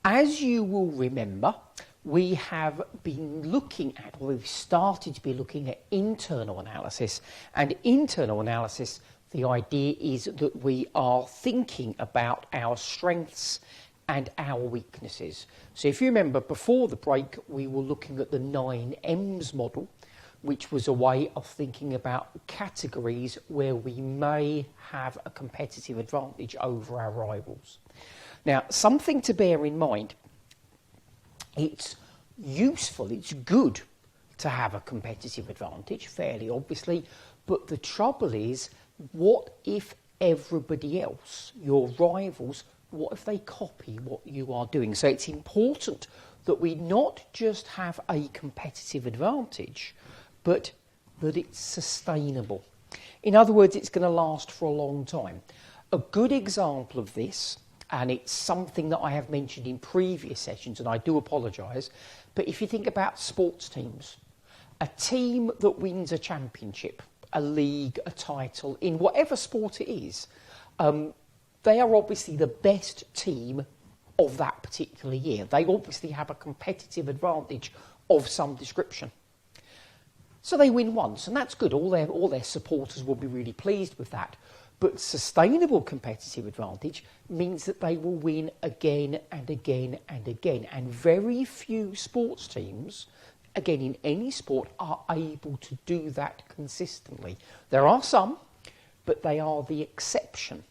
As you will remember, we have been looking at, or we've started to be looking at internal analysis. And internal analysis, the idea is that we are thinking about our strengths and our weaknesses. So if you remember, before the break, we were looking at the 9 M's model, which was a way of thinking about categories where we may have a competitive advantage over our rivals. Now, something to bear in mind, it's useful, it's good to have a competitive advantage, fairly obviously, but the trouble is, what if everybody else, your rivals, what if they copy what you are doing? So it's important that we not just have a competitive advantage, but that it's sustainable. In other words, it's going to last for a long time. A good example of this, and it's something that I have mentioned in previous sessions, and I do apologise, but if you think about sports teams, a team that wins a championship, a league, a title, in whatever sport it is, they are obviously the best team of that particular year. They obviously have a competitive advantage of some description. So they win once, and that's good. All their supporters will be really pleased with that. But sustainable competitive advantage means that they will win again and again and again. And very few sports teams, again in any sport, are able to do that consistently. There are some, but they are the exception.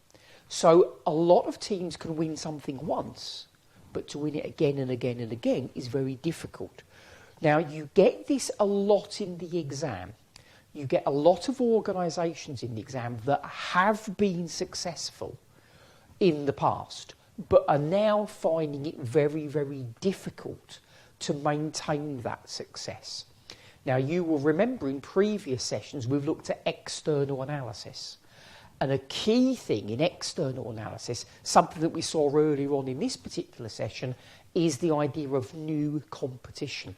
So a lot of teams can win something once, but to win it again and again and again is very difficult. Now, you get this a lot in the exam. You get a lot of organisations in the exam that have been successful in the past, but are now finding it very, very difficult to maintain that success. Now, you will remember in previous sessions we've looked at external analysis. And a key thing in external analysis, something that we saw earlier on in this particular session, is the idea of new competition.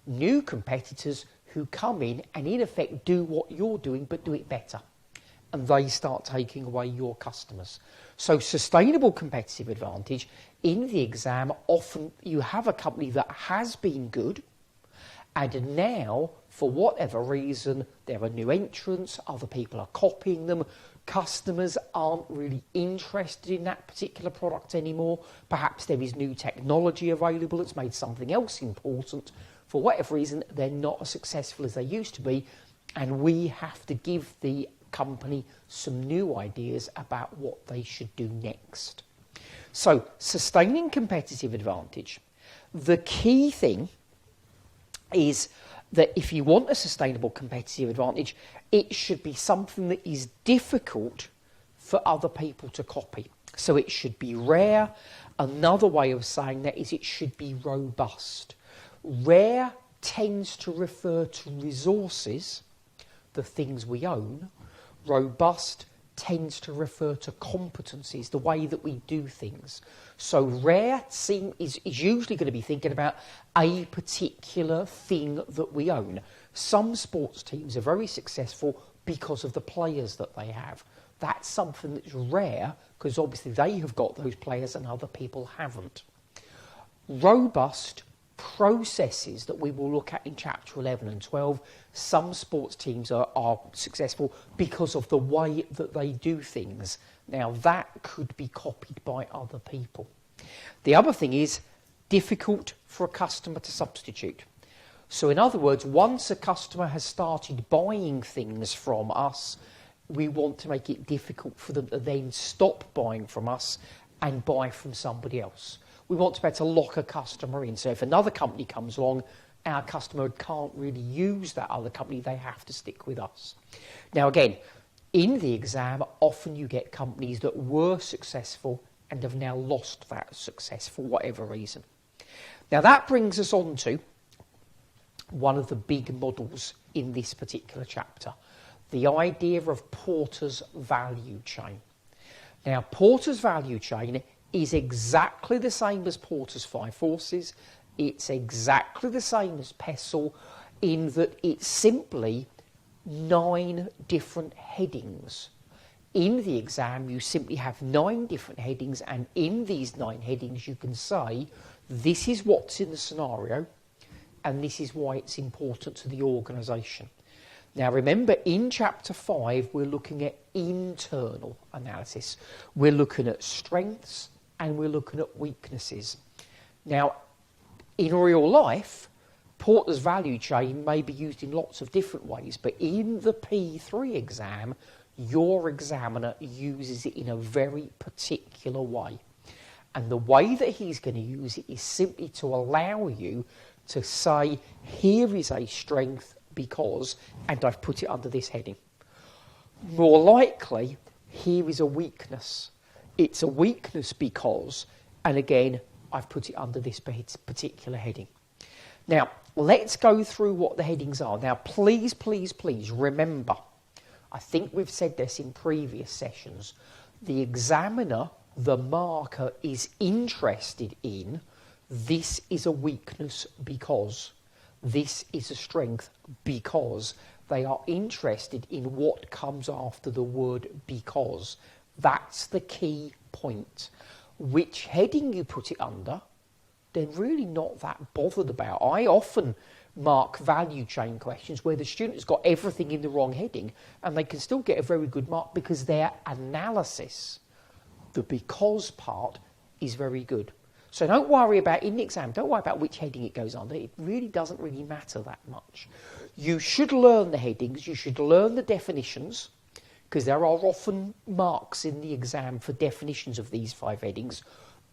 New competitors who come in and in effect do what you're doing but do it better, and they start taking away your customers. So sustainable competitive advantage in the exam, often you have a company that has been good and now for whatever reason there are new entrants, other people are copying them, customers aren't really interested in that particular product anymore, perhaps there is new technology available that's made something else important. For whatever reason, they're not as successful as they used to be, and we have to give the company some new ideas about what they should do next. So, sustaining competitive advantage. The key thing is that if you want a sustainable competitive advantage, it should be something that is difficult for other people to copy. So it should be rare. Another way of saying that is it should be robust. Rare tends to refer to resources, the things we own. Robust tends to refer to competencies, the way that we do things. So rare is usually going to be thinking about a particular thing that we own. Some sports teams are very successful because of the players that they have. That's something that's rare because obviously they have got those players and other people haven't. Robust processes that we will look at in chapter 11 and 12. Some sports teams are successful because of the way that they do things. Now that could be copied by other people. The other thing is difficult for a customer to substitute. So in other words, once a customer has started buying things from us, we want to make it difficult for them to then stop buying from us and buy from somebody else. We want to be able to lock a customer in. So if another company comes along, our customer can't really use that other company. They have to stick with us. Now again, in the exam, often you get companies that were successful and have now lost that success for whatever reason. Now that brings us on to one of the big models in this particular chapter, the idea of Porter's value chain. Now Porter's value chain is exactly the same as Porter's 5 forces. It's exactly the same as PESTLE in that it's simply 9 different headings In the exam, you simply have 9 different headings, and in these 9 headings, you can say, this is what's in the scenario, and this is why it's important to the organisation. Now, remember, in Chapter 5, we're looking at internal analysis. We're looking at strengths, and we're looking at weaknesses. Now, in real life, Porter's value chain may be used in lots of different ways, but in the P3 exam, your examiner uses it in a very particular way. And the way that he's going to use it is simply to allow you to say, here is a strength because, and I've put it under this heading. More likely, here is a weakness. It's a weakness because, and again, I've put it under this particular heading. Now, let's go through what the headings are. Now, please, please, please remember, I think we've said this in previous sessions, the examiner, the marker, is interested in this is a weakness because, this is a strength because. They are interested in what comes after the word because. That's the key point. Which heading you put it under, they're really not that bothered about. I often mark value chain questions where the student has got everything in the wrong heading and they can still get a very good mark because their analysis, the because part, is very good. So don't worry about, in the exam, don't worry about which heading it goes under. It really doesn't really matter that much. You should learn the headings, you should learn the definitions, because there are often marks in the exam for definitions of these 5 headings,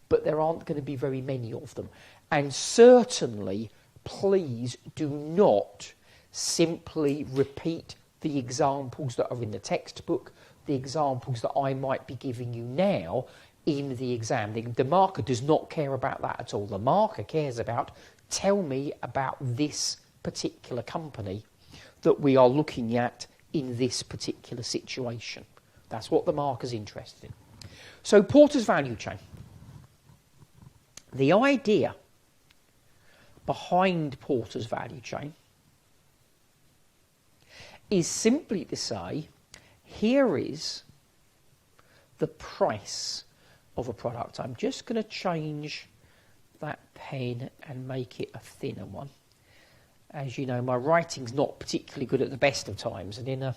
but there aren't going to be very many of them. And certainly, please do not simply repeat the examples that are in the textbook, the examples that I might be giving you now in the exam. The marker does not care about that at all. The marker cares about, tell me about this particular company that we are looking at in this particular situation. That's what the marker's interested in. So Porter's value chain. The idea behind Porter's value chain is simply to say, here is the price of a product. I'm just going to change that pen and make it a thinner one. As you know, my writing's not particularly good at the best of times, and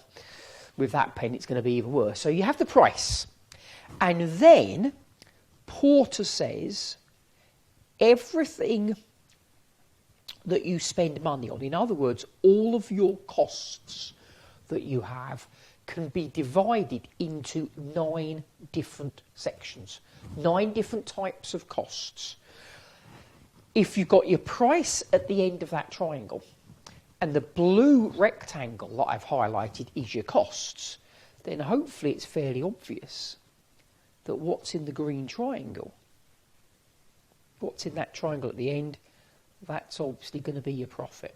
with that pen it's going to be even worse. So you have the price, and then Porter says everything that you spend money on, in other words, all of your costs that you have, can be divided into 9 different sections, 9 different types of costs. If you've got your price at the end of that triangle, and the blue rectangle that I've highlighted is your costs, then hopefully it's fairly obvious that what's in the green triangle, what's in that triangle at the end, that's obviously going to be your profit.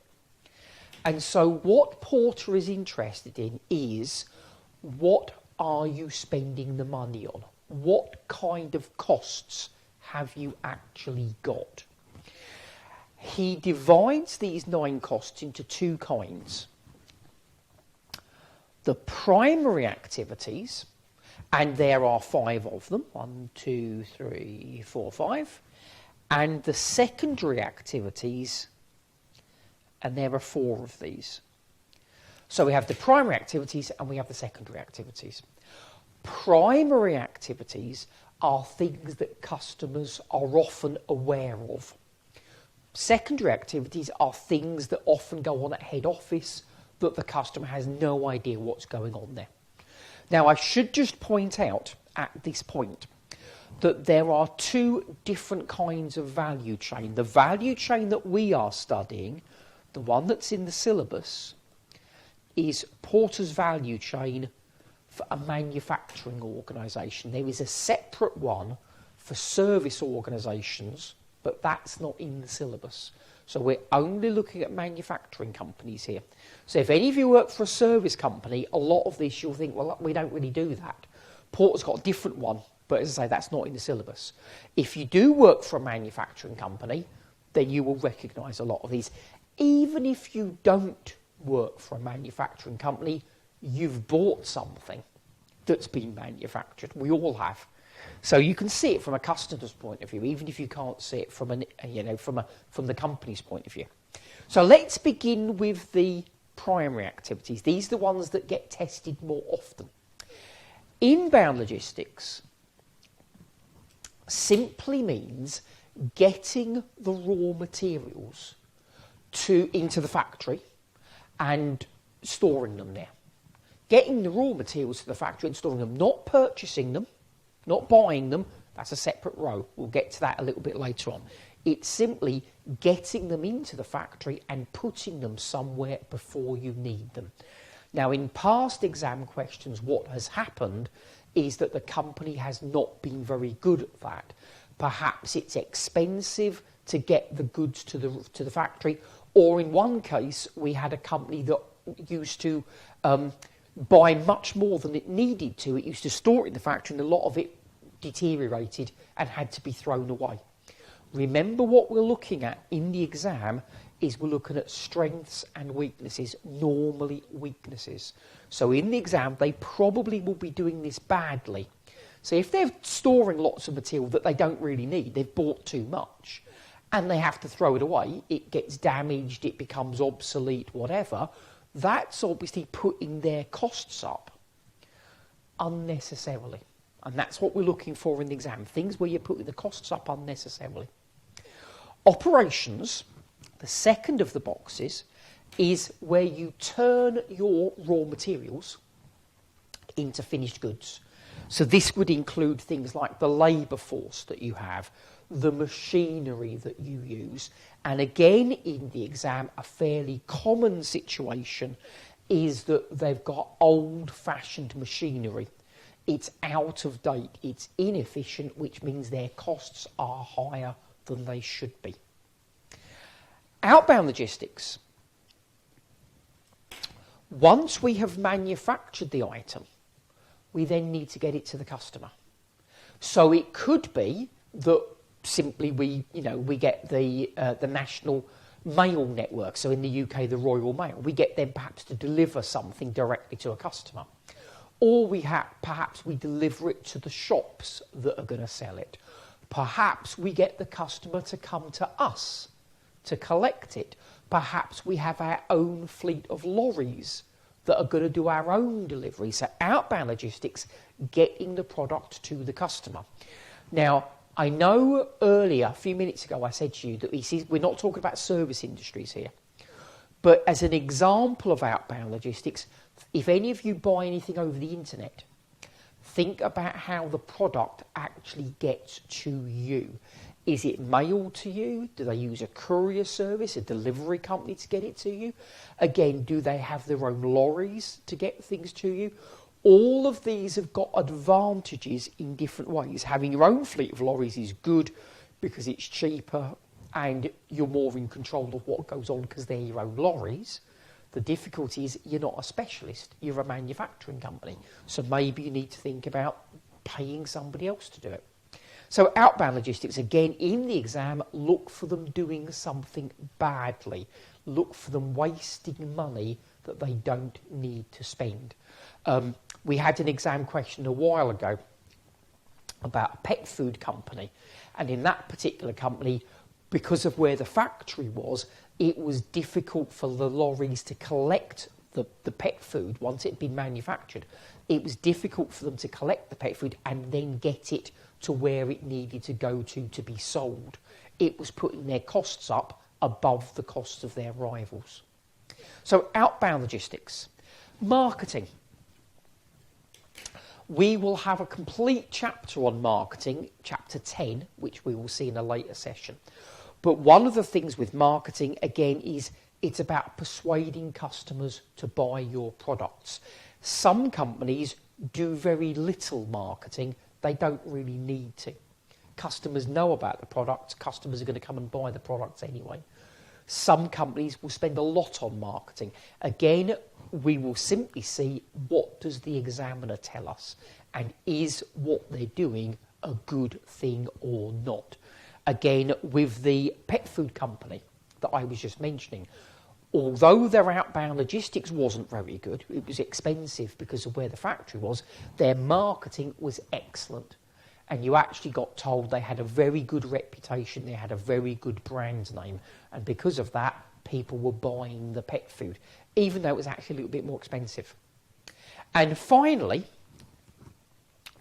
And so what Porter is interested in is, what are you spending the money on? What kind of costs have you actually got? He divides these 9 costs into 2 kinds. The primary activities, and there are 5 of them, 1, 2, 3, 4, 5, and the secondary activities, and there are 4 of these. So we have the primary activities and we have the secondary activities. Primary activities are things that customers are often aware of. Secondary activities are things that often go on at head office that the customer has no idea what's going on there. Now, I should just point out at this point that there are 2 different kinds of value chain. The value chain that we are studying, the one that's in the syllabus, is Porter's value chain for a manufacturing organisation. There is a separate one for service organisations, but that's not in the syllabus. So we're only looking at manufacturing companies here. So if any of you work for a service company, a lot of this you'll think, well, we don't really do that. Porter's got a different one, but as I say, that's not in the syllabus. If you do work for a manufacturing company, then you will recognise a lot of these. Even if you don't work for a manufacturing company, you've bought something. that's been manufactured. We all have. So you can see it from a customer's point of view, even if you can't see it from from the company's point of view. So let's begin with the primary activities. These are the ones that get tested more often. Inbound logistics simply means getting the raw materials into the factory and storing them there. Getting the raw materials to the factory and storing them, not purchasing them, not buying them. That's a separate row. We'll get to that a little bit later on. It's simply getting them into the factory and putting them somewhere before you need them. Now, in past exam questions, what has happened is that the company has not been very good at that. Perhaps it's expensive to get the goods to the factory, or in one case, we had a company that used to buy much more than it needed to. It used to store it in the factory, and a lot of it deteriorated and had to be thrown away. Remember, what we're looking at in the exam is we're looking at strengths and weaknesses, normally weaknesses. So in the exam, they probably will be doing this badly. So if they're storing lots of material that they don't really need, they've bought too much, and they have to throw it away, it gets damaged, it becomes obsolete, whatever, that's obviously putting their costs up unnecessarily. And that's what we're looking for in the exam, things where you're putting the costs up unnecessarily. Operations, the second of the boxes, is where you turn your raw materials into finished goods. So this would include things like the labour force that you have, the machinery that you use. And again, in the exam, a fairly common situation is that they've got old-fashioned machinery. It's out of date, it's inefficient, which means their costs are higher than they should be. Outbound logistics. Once we have manufactured the item, we then need to get it to the customer. So it could be that simply we get the national mail network. So in the UK, the Royal Mail, we get them perhaps to deliver something directly to a customer. Or perhaps we deliver it to the shops that are going to sell it. Perhaps we get the customer to come to us to collect it. Perhaps we have our own fleet of lorries that are going to do our own delivery. So outbound logistics, getting the product to the customer. Now, I know earlier, a few minutes ago, I said to you that we're not talking about service industries here. But as an example of outbound logistics, if any of you buy anything over the internet, think about how the product actually gets to you. Is it mailed to you? Do they use a courier service, a delivery company to get it to you? Again, do they have their own lorries to get things to you? All of these have got advantages in different ways. Having your own fleet of lorries is good because it's cheaper and you're more in control of what goes on because they're your own lorries. The difficulty is you're not a specialist, you're a manufacturing company. So maybe you need to think about paying somebody else to do it. So outbound logistics, again, in the exam, look for them doing something badly. Look for them wasting money that they don't need to spend. We had an exam question a while ago about a pet food company. And in that particular company, because of where the factory was, it was difficult for the lorries to collect the pet food once it had been manufactured. It was difficult for them to collect the pet food and then get it to where it needed to go to be sold. It was putting their costs up above the costs of their rivals. So outbound logistics. Marketing. We will have a complete chapter on marketing, chapter 10, which we will see in a later session. But one of the things with marketing, again, is it's about persuading customers to buy your products. Some companies do very little marketing. They don't really need to. Customers know about the products. Customers are going to come and buy the products anyway. Some companies will spend a lot on marketing. Again, we will simply see what does the examiner tell us and is what they're doing a good thing or not. Again, with the pet food company that I was just mentioning, although their outbound logistics wasn't very good, it was expensive because of where the factory was, their marketing was excellent. And you actually got told they had a very good reputation, they had a very good brand name, and because of that, people were buying the pet food, even though it was actually a little bit more expensive. And finally,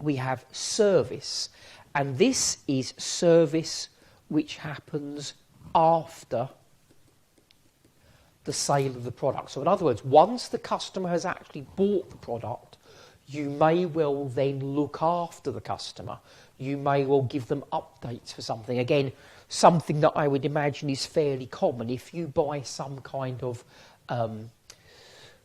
we have service, and this is service which happens after the sale of the product. So in other words, once the customer has actually bought the product, you may well then look after the customer. You may well give them updates for something. Again, something that I would imagine is fairly common. If you buy some kind of word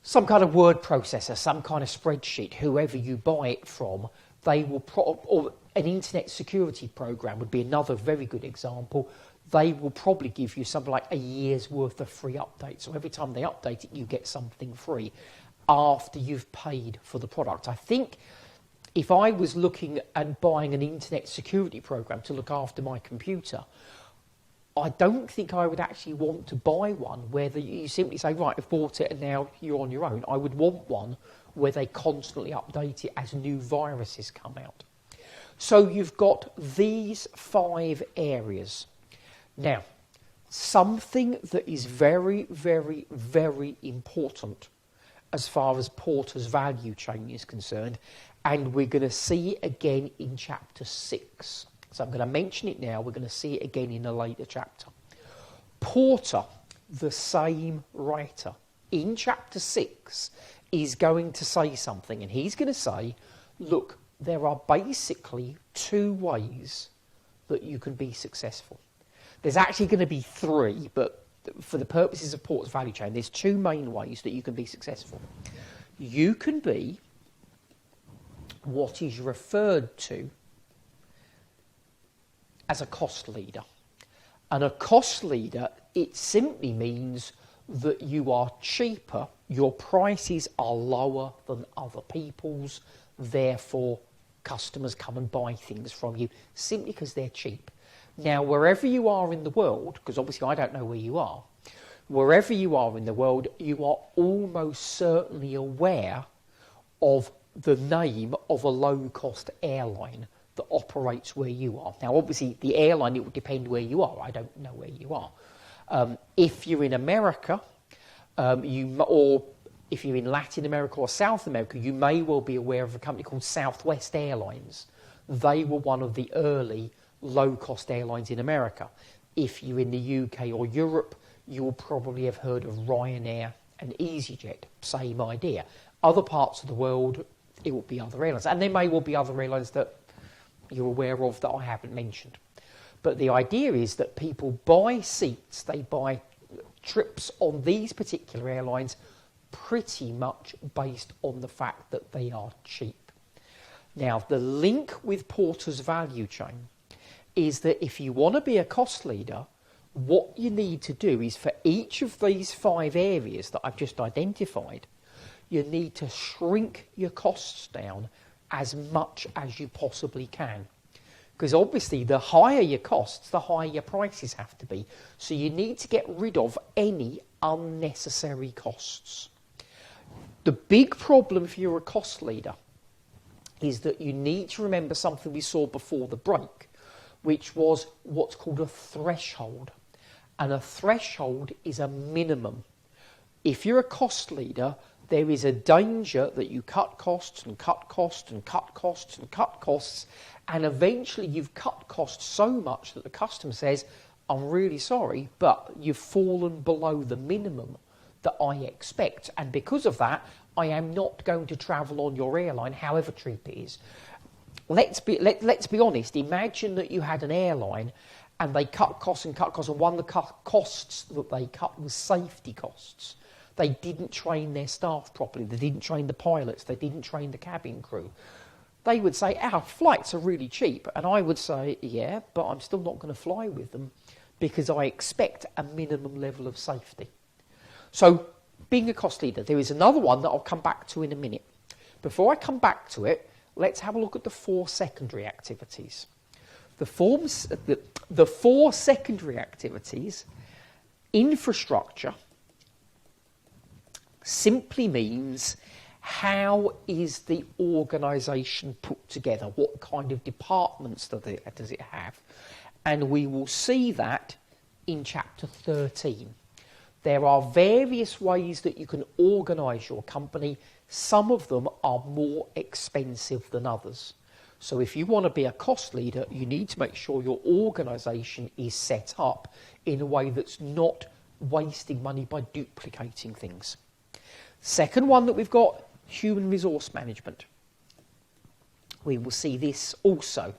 processor, some kind of spreadsheet, whoever you buy it from, they will or an internet security program would be another very good example. They will probably give you something like a year's worth of free updates. So every time they update it, you get something free after you've paid for the product. I think if I was looking at buying an internet security program to look after my computer, I don't think I would actually want to buy one where you simply say, right, I've bought it and now you're on your own. I would want one where they constantly update it as new viruses come out. So you've got these 5 areas. Now, something that is very, very, very important as far as Porter's value chain is concerned, and we're going to see again in chapter 6. So I'm going to mention it now, we're going to see it again in a later chapter. Porter, the same writer, in chapter 6 is going to say something, and he's going to say, look, there are basically 2 ways that you can be successful. There's actually going to be 3, but for the purposes of Porter's value chain, there's 2 main ways that you can be successful. You can be what is referred to as a cost leader. And a cost leader, it simply means that you are cheaper, your prices are lower than other people's, therefore customers come and buy things from you simply because they're cheap. Now, wherever you are in the world, because obviously I don't know where you are, wherever you are in the world, you are almost certainly aware of the name of a low-cost airline that operates where you are. Now, obviously, the airline, it would depend where you are. I don't know where you are. If you're in America, or if you're in Latin America or South America, you may well be aware of a company called Southwest Airlines. They were one of the early low-cost airlines in America. If you're in the UK or Europe, you'll probably have heard of Ryanair and EasyJet. Same idea. Other parts of the world, it will be other airlines. And there may well be other airlines that you're aware of that I haven't mentioned. But the idea is that people buy seats, they buy trips on these particular airlines pretty much based on the fact that they are cheap. Now, the link with Porter's value chain is that if you want to be a cost leader, what you need to do is for each of these 5 areas that I've just identified, you need to shrink your costs down as much as you possibly can. Because obviously the higher your costs, the higher your prices have to be. So you need to get rid of any unnecessary costs. The big problem if you're a cost leader is that you need to remember something we saw before the break, which was what's called a threshold. And a threshold is a minimum. If you're a cost leader, there is a danger that you cut costs and cut costs and cut costs and cut costs, and eventually you've cut costs so much that the customer says, I'm really sorry, but you've fallen below the minimum that I expect, and because of that, I am not going to travel on your airline, however cheap it is. Let's be honest. Imagine that you had an airline and they cut costs, and one of the costs that they cut was safety costs. They didn't train their staff properly. They didn't train the pilots. They didn't train the cabin crew. They would say, our flights are really cheap. And I would say, yeah, but I'm still not going to fly with them because I expect a minimum level of safety. So being a cost leader, there is another one that I'll come back to in a minute. Before I come back to it, let's have a look at the 4 secondary activities. The 4 secondary activities: infrastructure, simply means how is the organisation put together? What kind of departments does it have? And we will see that in chapter 13. There are various ways that you can organise your company. Some of them are more expensive than others. So if you want to be a cost leader, you need to make sure your organisation is set up in a way that's not wasting money by duplicating things. Second one that we've got, human resource management. We will see this also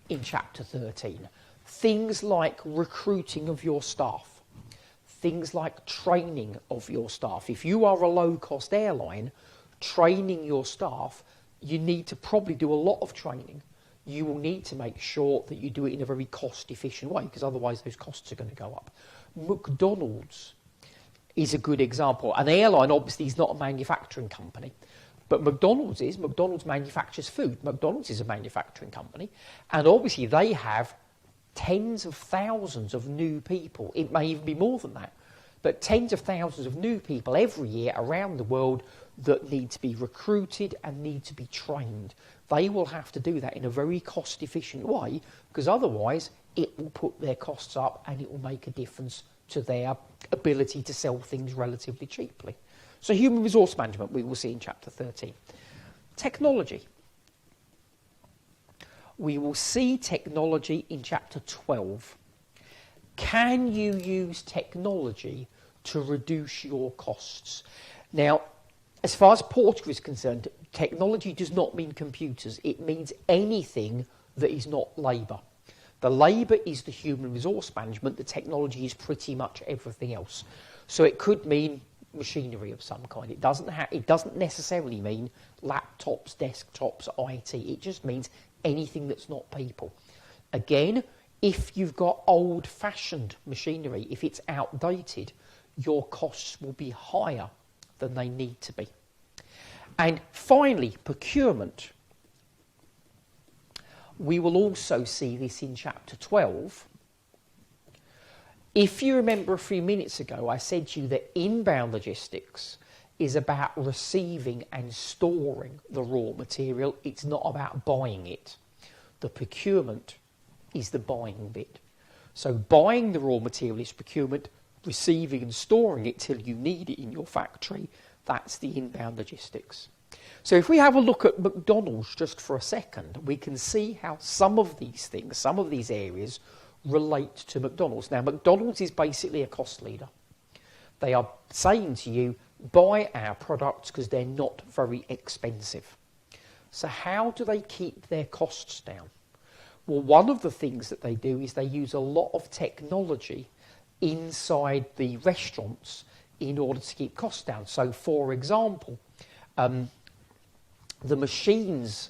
in chapter 13. Things like recruiting of your staff, things like training of your staff. If you are a low-cost airline, training your staff, you need to probably do a lot of training. You will need to make sure that you do it in a very cost-efficient way, because otherwise those costs are going to go up. McDonald's is a good example. An airline obviously is not a manufacturing company, but McDonald's is. McDonald's manufactures food. McDonald's is a manufacturing company, and obviously they have tens of thousands of new people. It may even be more than that, but tens of thousands of new people every year around the world that need to be recruited and need to be trained. They will have to do that in a very cost-efficient way, because otherwise it will put their costs up and it will make a difference to their ability to sell things relatively cheaply. So human resource management we will see in chapter 13. Technology. We will see technology in chapter 12. Can you use technology to reduce your costs? Now, as far as Porter is concerned, technology does not mean computers. It means anything that is not labour. The labour is the human resource management. The technology is pretty much everything else. So it could mean machinery of some kind. It doesn't necessarily mean laptops, desktops, IT. It just means anything that's not people. Again, if you've got old-fashioned machinery, if it's outdated, your costs will be higher than they need to be. And finally, procurement. We will also see this in chapter 12. If you remember a few minutes ago, I said to you that inbound logistics is about receiving and storing the raw material. It's not about buying it. The procurement is the buying bit. So buying the raw material is procurement, receiving and storing it till you need it in your factory, that's the inbound logistics. So if we have a look at McDonald's just for a second, we can see how some of these things, some of these areas relate to McDonald's. Now, McDonald's is basically a cost leader. They are saying to you, buy our products because they're not very expensive. So how do they keep their costs down? Well, one of the things that they do is they use a lot of technology inside the restaurants in order to keep costs down. So, for example, the machines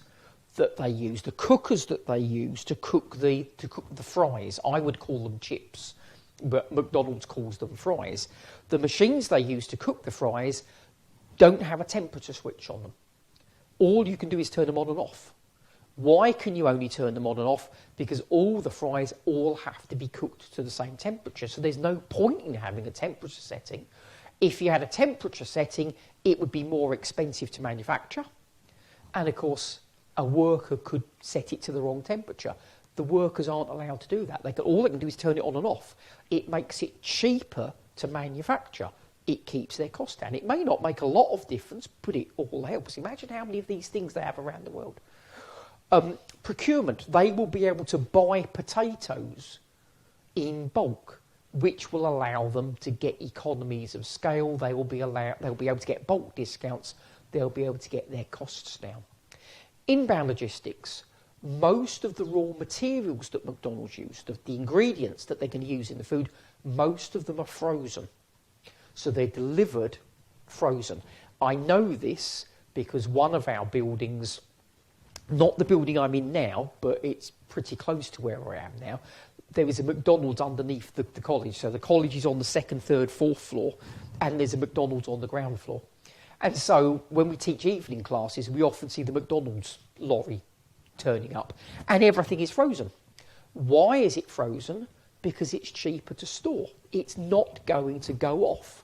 that they use, the cookers that they use to cook the fries, I would call them chips, but McDonald's calls them fries. The machines they use to cook the fries don't have a temperature switch on them. All you can do is turn them on and off. Why can you only turn them on and off? Because all the fries all have to be cooked to the same temperature, so there's no point in having a temperature setting. If you had a temperature setting, it would be more expensive to manufacture, and of course a worker could set it to the wrong temperature. The workers aren't allowed to do that. All they can do is turn it on and off. It makes it cheaper to manufacture. It keeps their cost down. It may not make a lot of difference, but it all helps. Imagine how many of these things they have around the world. Procurement, they will be able to buy potatoes in bulk, which will allow them to get economies of scale. They'll be able to get bulk discounts. They'll be able to get their costs down. Inbound logistics, most of the raw materials that McDonald's use, the ingredients that they're going to use in the food, most of them are frozen. So they're delivered frozen. I know this because one of our buildings, not the building I'm in now, but it's pretty close to where I am now, there is a McDonald's underneath the college. So the college is on the second, third, fourth floor, and there's a McDonald's on the ground floor. And so when we teach evening classes, we often see the McDonald's lorry turning up, and everything is frozen. Why is it frozen? Because it's cheaper to store. It's not going to go off.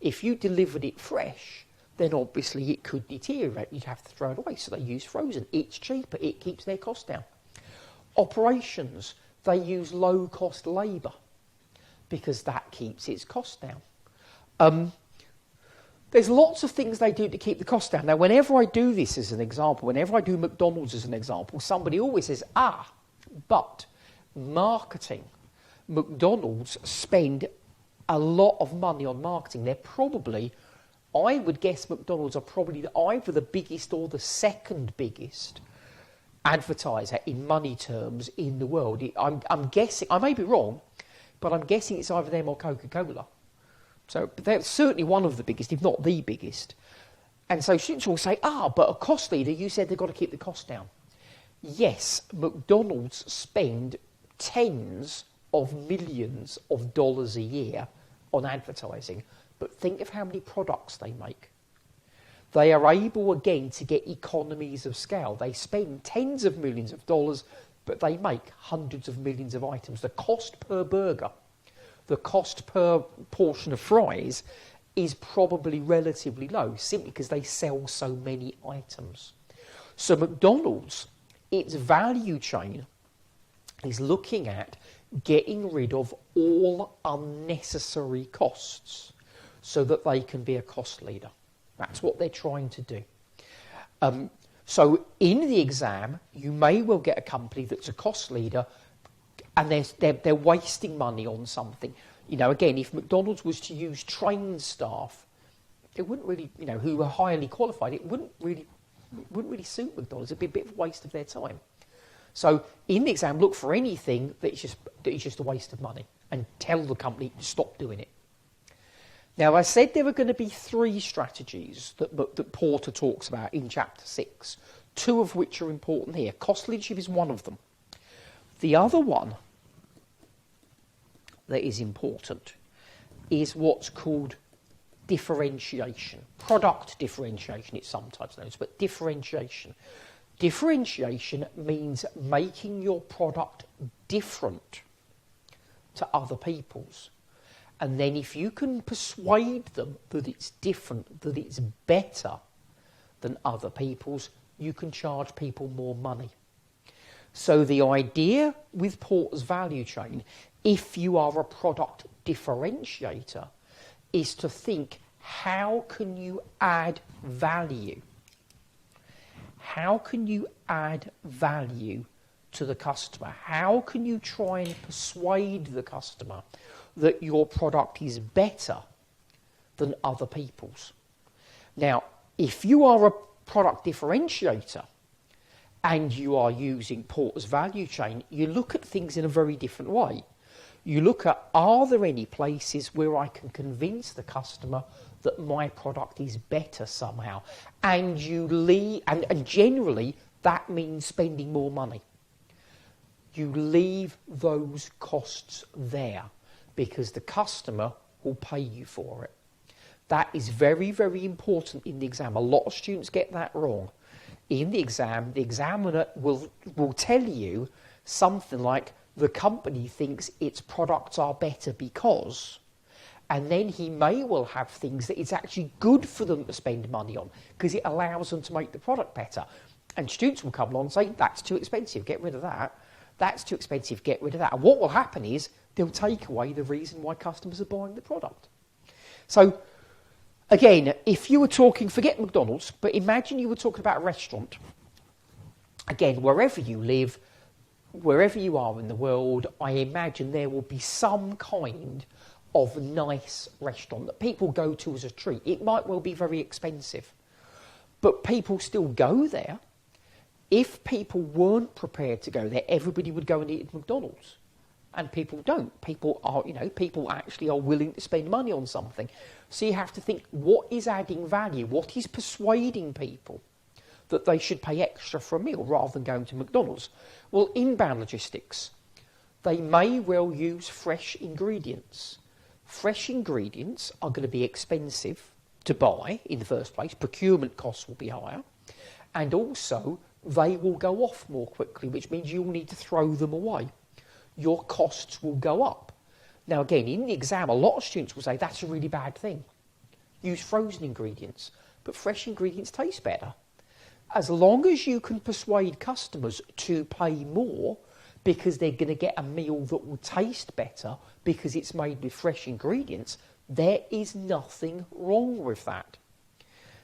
If you delivered it fresh, then obviously it could deteriorate. You'd have to throw it away. So they use frozen. It's cheaper. It keeps their cost down. Operations, they use low-cost labour because that keeps its cost down. There's lots of things they do to keep the cost down. Now, whenever I do this as an example, whenever I do McDonald's as an example, somebody always says, but marketing. McDonald's spend a lot of money on marketing. They're probably, I would guess McDonald's are probably either the biggest or the second biggest advertiser in money terms in the world. I'm guessing, I may be wrong, but I'm guessing it's either them or Coca-Cola. So they're certainly one of the biggest, if not the biggest. And so students will say, but a cost leader, you said they've got to keep the cost down. Yes, McDonald's spend tens of millions of dollars a year on advertising, but think of how many products they make. They are able, again, to get economies of scale. They spend tens of millions of dollars, but they make hundreds of millions of items. The cost per burger, the cost per portion of fries is probably relatively low, simply because they sell so many items. So McDonald's, its value chain, is looking at getting rid of all unnecessary costs so that they can be a cost leader. That's what they're trying to do. So in the exam, you may well get a company that's a cost leader and they're wasting money on something. You know, again, if McDonald's was to use trained staff, it wouldn't really, who are highly qualified, it wouldn't really suit McDonald's. It'd be a bit of a waste of their time. So in the exam, look for anything that is just a waste of money and tell the company to stop doing it. Now, I said there were going to be 3 strategies that Porter talks about in Chapter 6, 2 of which are important here. Cost leadership is one of them. The other one that is important is what's called differentiation. Product differentiation, it's sometimes known as, but differentiation. Differentiation means making your product different to other people's. And then if you can persuade them that it's different, that it's better than other people's, you can charge people more money. So the idea with Porter's value chain, if you are a product differentiator, is to think, how can you add value? How can you add value to the customer? How can you try and persuade the customer that your product is better than other people's? Now, if you are a product differentiator and you are using Porter's value chain, you look at things in a very different way. You look at, are there any places where I can convince the customer that my product is better somehow? And and generally that means spending more money. You leave those costs there because the customer will pay you for it. That is very, very important in the exam. A lot of students get that wrong. In the exam, the examiner will tell you something like, the company thinks its products are better because, and then he may well have things that it's actually good for them to spend money on because it allows them to make the product better. And students will come along and say, that's too expensive, get rid of that. That's too expensive, get rid of that. And what will happen is they'll take away the reason why customers are buying the product. So, again, if you were talking, forget McDonald's, but imagine you were talking about a restaurant. Again, wherever you live, wherever you are in the world, I imagine there will be some kind of nice restaurant that people go to as a treat. It might well be very expensive, but people still go there. If people weren't prepared to go there, everybody would go and eat at McDonald's. And people don't. People actually are willing to spend money on something. So you have to think, what is adding value? What is persuading people that they should pay extra for a meal rather than going to McDonald's? Well, inbound logistics, they may well use fresh ingredients. Fresh ingredients are going to be expensive to buy in the first place. Procurement costs will be higher. And also, they will go off more quickly, which means you'll need to throw them away. Your costs will go up. Now, again, in the exam, a lot of students will say that's a really bad thing. use frozen ingredients, but fresh ingredients taste better. As long as you can persuade customers to pay more because they're going to get a meal that will taste better because it's made with fresh ingredients, there is nothing wrong with that.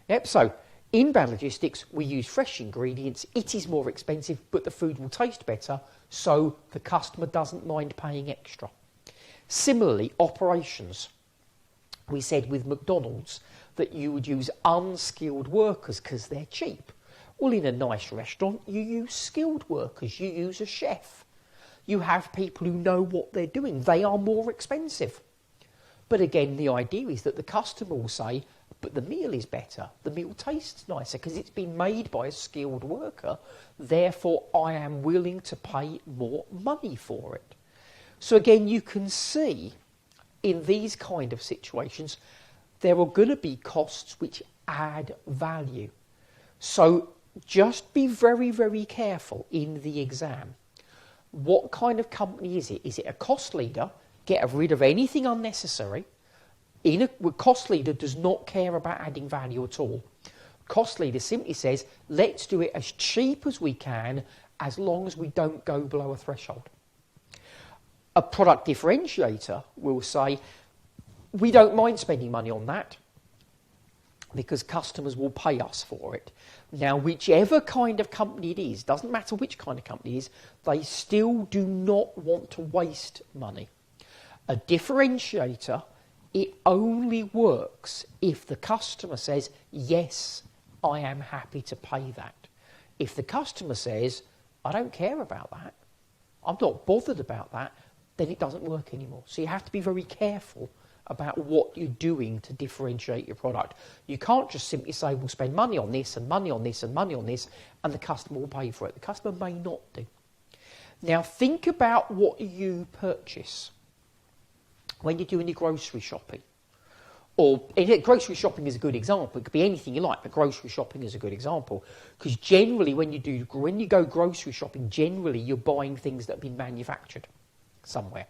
Yep, so inbound logistics, we use fresh ingredients. It is more expensive, but the food will taste better, so the customer doesn't mind paying extra. Similarly, operations. We said with McDonald's that you would use unskilled workers because they're cheap. Well, in a nice restaurant, you use skilled workers. You use a chef. You have people who know what they're doing. They are more expensive. But again, the idea is that the customer will say, but the meal is better. The meal tastes nicer because it's been made by a skilled worker. Therefore, I am willing to pay more money for it. So again, you can see in these kind of situations, there are going to be costs which add value. So just be very, very careful in the exam. What kind of company is it? Is it a cost leader? Get rid of anything unnecessary. A cost leader does not care about adding value at all. Cost leader simply says, let's do it as cheap as we can as long as we don't go below a threshold. A product differentiator will say, we don't mind spending money on that because customers will pay us for it. Now, whichever kind of company it is, doesn't matter which kind of company it is, they still do not want to waste money. A differentiator, it only works if the customer says, yes, I am happy to pay that. If the customer says, I don't care about that, I'm not bothered about that, then it doesn't work anymore. So you have to be very careful about what you're doing to differentiate your product. You can't just simply say, we'll spend money on this and money on this and money on this, and the customer will pay for it. The customer may not do. Now think about what you purchase when you're doing your grocery shopping. Or grocery shopping is a good example. It could be anything you like, but grocery shopping is a good example. Because generally when you go grocery shopping, generally you're buying things that have been manufactured somewhere.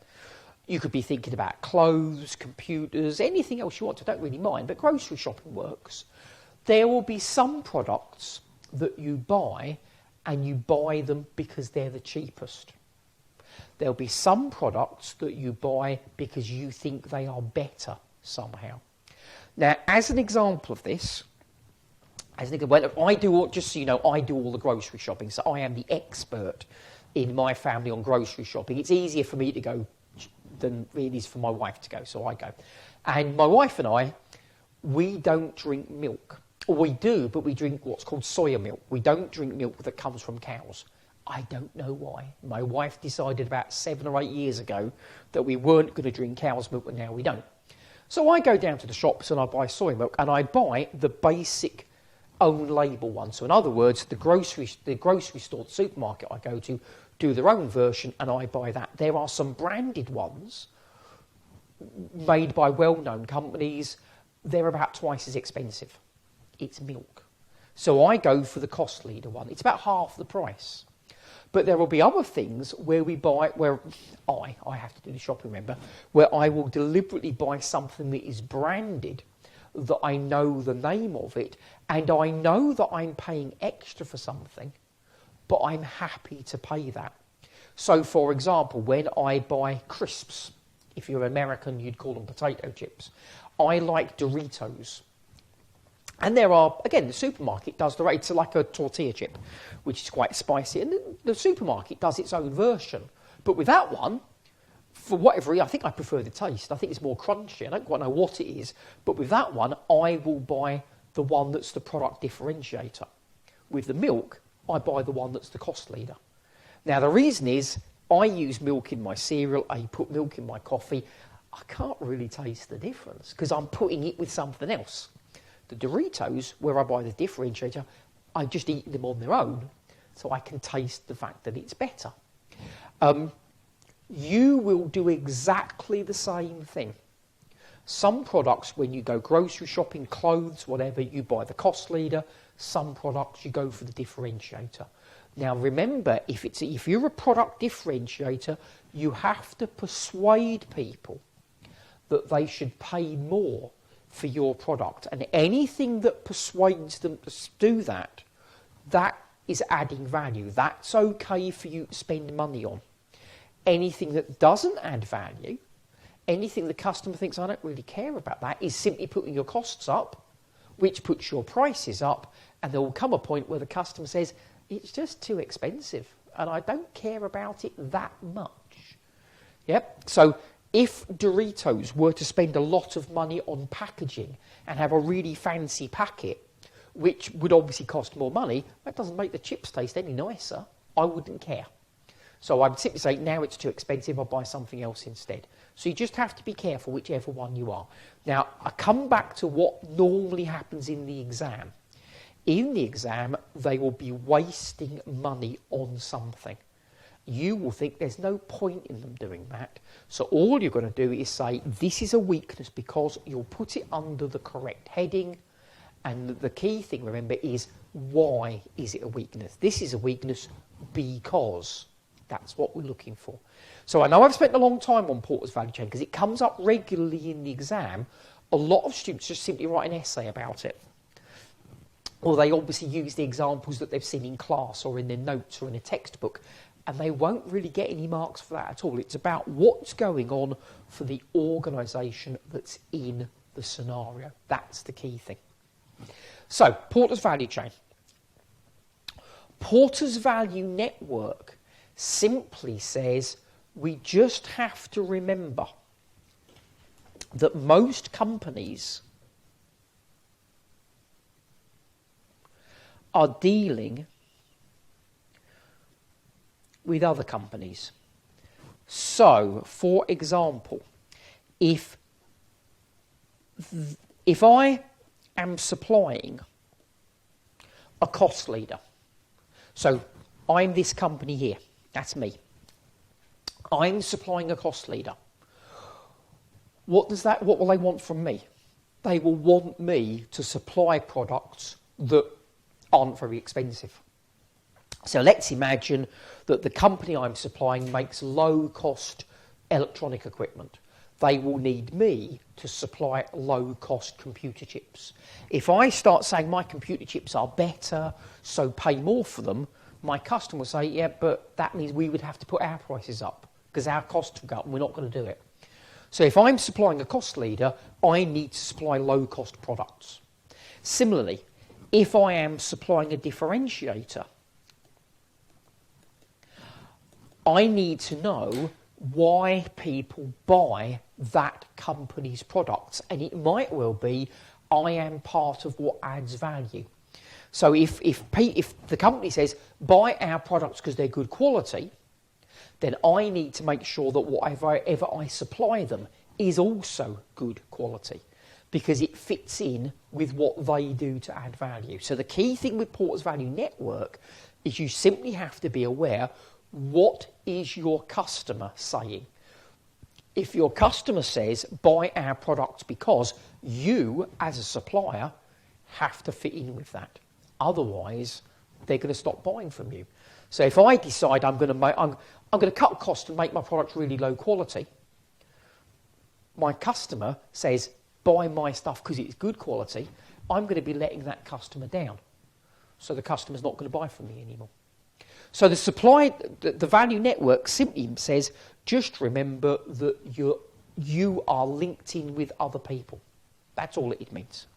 You could be thinking about clothes, computers, anything else you want to, don't really mind, but grocery shopping works. There will be some products that you buy and you buy them because they're the cheapest. There'll be some products that you buy because you think they are better somehow. Now, as an example of this, I do all the grocery shopping, so I am the expert in my family on grocery shopping. It's easier for me to go than it is for my wife to go, so I go. And my wife and I, we don't drink milk. Or we do, but we drink what's called soya milk. We don't drink milk that comes from cows. I don't know why. My wife decided about 7 or 8 years ago that we weren't going to drink cow's milk, and now we don't. So I go down to the shops and I buy soy milk, and I buy the basic own label one. So in other words, the grocery store, the supermarket I go to, do their own version, and I buy that. There are some branded ones made by well-known companies. They're about twice as expensive. It's milk. So I go for the cost leader one. It's about half the price. But there will be other things where we buy, where I have to do the shopping, remember, where I will deliberately buy something that is branded, that I know the name of it, and I know that I'm paying extra for something, but I'm happy to pay that. So, for example, when I buy crisps, if you're American, you'd call them potato chips. I like Doritos. And there are, again, the supermarket does it's like a tortilla chip, which is quite spicy. And the supermarket does its own version. But with that one, for whatever reason, I think I prefer the taste. I think it's more crunchy. I don't quite know what it is. But with that one, I will buy the one that's the product differentiator. With the milk, I buy the one that's the cost leader. Now, the reason is I use milk in my cereal. I put milk in my coffee. I can't really taste the difference because I'm putting it with something else. The Doritos, where I buy the differentiator, I just eat them on their own so I can taste the fact that it's better. You will do exactly the same thing. Some products, when you go grocery shopping, clothes, whatever, you buy the cost leader. Some products, you go for the differentiator. Now, remember, if you're a product differentiator, you have to persuade people that they should pay more for your product. And anything that persuades them to do that, that is adding value. That's okay for you to spend money on. Anything that doesn't add value, anything the customer thinks, I don't really care about that, is simply putting your costs up, which puts your prices up, and there will come a point where the customer says, it's just too expensive, and I don't care about it that much. Yep. So if Doritos were to spend a lot of money on packaging and have a really fancy packet, which would obviously cost more money, that doesn't make the chips taste any nicer. I wouldn't care. So I'd simply say, now it's too expensive, I'll buy something else instead. So you just have to be careful whichever one you are. Now, I come back to what normally happens in the exam. In the exam, they will be wasting money on something. You will think there's no point in them doing that. So all you're going to do is say, this is a weakness, because you'll put it under the correct heading. And the key thing, remember, is why is it a weakness? This is a weakness because. That's what we're looking for. So I know I've spent a long time on Porter's value chain because it comes up regularly in the exam. A lot of students just simply write an essay about it. Or they obviously use the examples that they've seen in class or in their notes or in a textbook, and they won't really get any marks for that at all. It's about what's going on for the organisation that's in the scenario. That's the key thing. So, Porter's value chain. Porter's value network simply says we just have to remember that most companies are dealing with other companies. So, for example, if I am supplying a cost leader, so I'm this company here, that's me. I'm supplying a cost leader. What will they want from me? They will want me to supply products that aren't very expensive. So let's imagine that the company I'm supplying makes low-cost electronic equipment. They will need me to supply low-cost computer chips. If I start saying my computer chips are better, so pay more for them, my customer will say, yeah, but that means we would have to put our prices up because our costs will go up and we're not going to do it. So if I'm supplying a cost leader, I need to supply low-cost products. Similarly, if I am supplying a differentiator, I need to know why people buy that company's products. And it might well be I am part of what adds value. So if the company says, buy our products because they're good quality, then I need to make sure that whatever I supply them is also good quality, because it fits in with what they do to add value. So the key thing with Porter's Value Network is you simply have to be aware, what is your customer saying? If your customer says, buy our products because, you, as a supplier, have to fit in with that. Otherwise, they're going to stop buying from you. So if I decide I'm going to cut costs and make my product really low quality, my customer says, buy my stuff because it's good quality, I'm going to be letting that customer down. So the customer's not going to buy from me anymore. So the value network simply says, just remember that you are linked in with other people. That's all it means.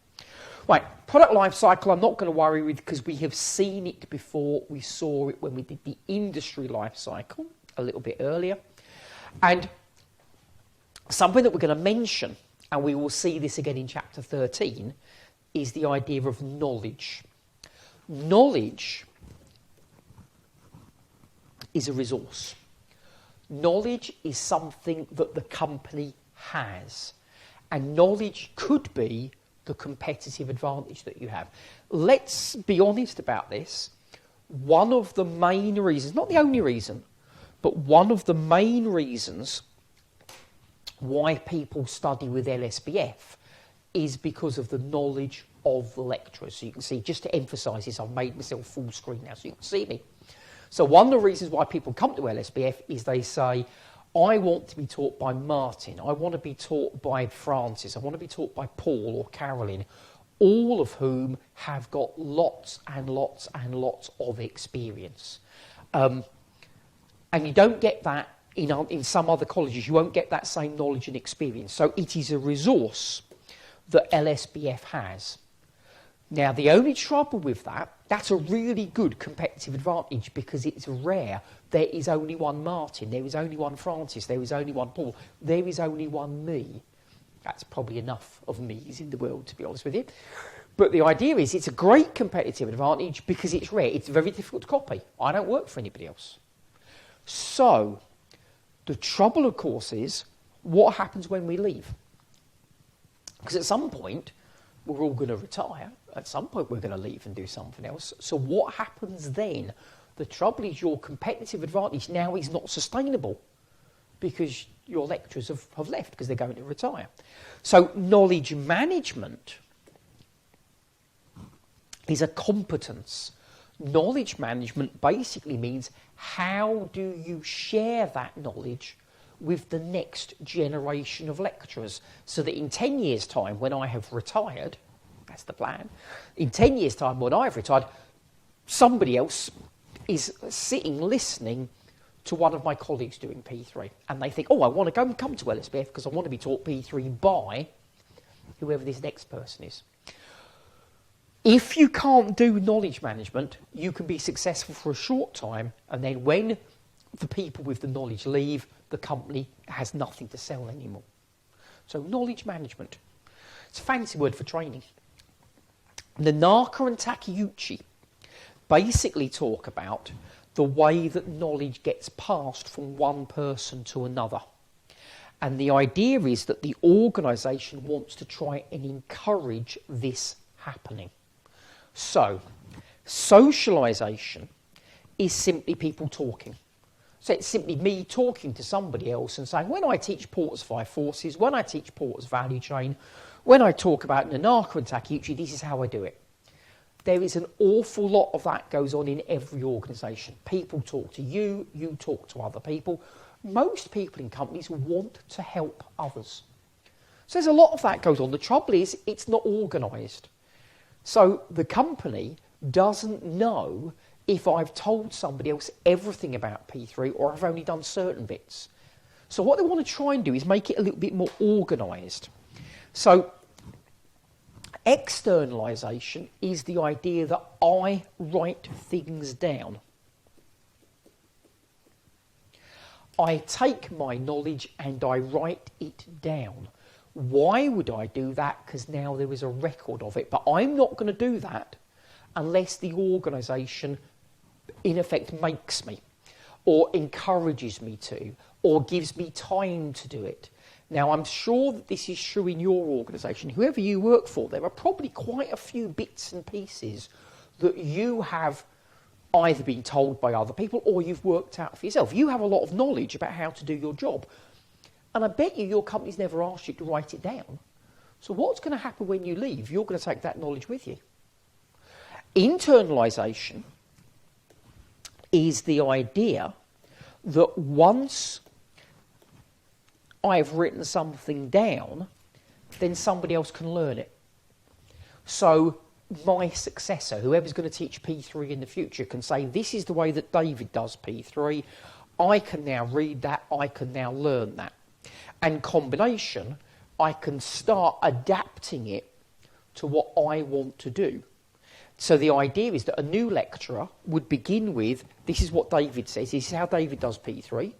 Right, product life cycle I'm not going to worry with because we have seen it before. We saw it when we did the industry life cycle a little bit earlier. And something that we're going to mention, and we will see this again in chapter 13, is the idea of knowledge. Knowledge is a resource. Knowledge is something that the company has. And knowledge could be the competitive advantage that you have. Let's be honest about this. One of the main reasons, not the only reason, but one of the main reasons why people study with LSBF is because of the knowledge of the lecturers. So you can see, just to emphasise this, I've made myself full screen now so you can see me. So one of the reasons why people come to LSBF is they say, I want to be taught by Martin. I want to be taught by Francis. I want to be taught by Paul or Carolyn, all of whom have got lots and lots and lots of experience. And you don't get that in some other colleges. You won't get that same knowledge and experience. So it is a resource that LSBF has. Now, the only trouble with that, that's a really good competitive advantage because it's rare. There is only one Martin, there is only one Francis, there is only one Paul, there is only one me. That's probably enough of me's in the world, to be honest with you. But the idea is it's a great competitive advantage because it's rare. It's very difficult to copy. I don't work for anybody else. So, the trouble, of course, is what happens when we leave? Because at some point, we're all going to retire. At some point, we're going to leave and do something else. So what happens then? The trouble is your competitive advantage now is not sustainable because your lecturers have left because they're going to retire. So knowledge management is a competence. Knowledge management basically means how do you share that knowledge with the next generation of lecturers so that in 10 years' time, when I have retired, that's the plan, in 10 years' time when I've retired, somebody else is sitting listening to one of my colleagues doing P3 and they think, oh, I want to go and come to LSBF because I want to be taught P3 by whoever this next person is. If you can't do knowledge management, you can be successful for a short time, and then when the people with the knowledge leave, the company has nothing to sell anymore. So knowledge management. It's a fancy word for training. Nanaka and Takeuchi basically talk about the way that knowledge gets passed from one person to another. And the idea is that the organisation wants to try and encourage this happening. So, socialisation is simply people talking. So it's simply me talking to somebody else and saying, when I teach Porter's Five Forces, when I teach Porter's Value Chain, when I talk about Nanaka and Takeuchi, this is how I do it. There is an awful lot of that goes on in every organisation. People talk to you, you talk to other people. Most people in companies want to help others. So there's a lot of that goes on. The trouble is, it's not organised. So the company doesn't know if I've told somebody else everything about P3 or I've only done certain bits. So what they want to try and do is make it a little bit more organised. So externalisation is the idea that I write things down. I take my knowledge and I write it down. Why would I do that? Because now there is a record of it. But I'm not going to do that unless the organisation, in effect, makes me, or encourages me to, or gives me time to do it. Now, I'm sure that this is true in your organisation. Whoever you work for, there are probably quite a few bits and pieces that you have either been told by other people or you've worked out for yourself. You have a lot of knowledge about how to do your job. And I bet you your company's never asked you to write it down. So what's going to happen when you leave? You're going to take that knowledge with you. Internalisation is the idea that once I've written something down, then somebody else can learn it. So my successor, whoever's going to teach P3 in the future, can say, this is the way that David does P3. I can now read that. I can now learn that. And combination, I can start adapting it to what I want to do. So the idea is that a new lecturer would begin with, this is what David says, this is how David does P3.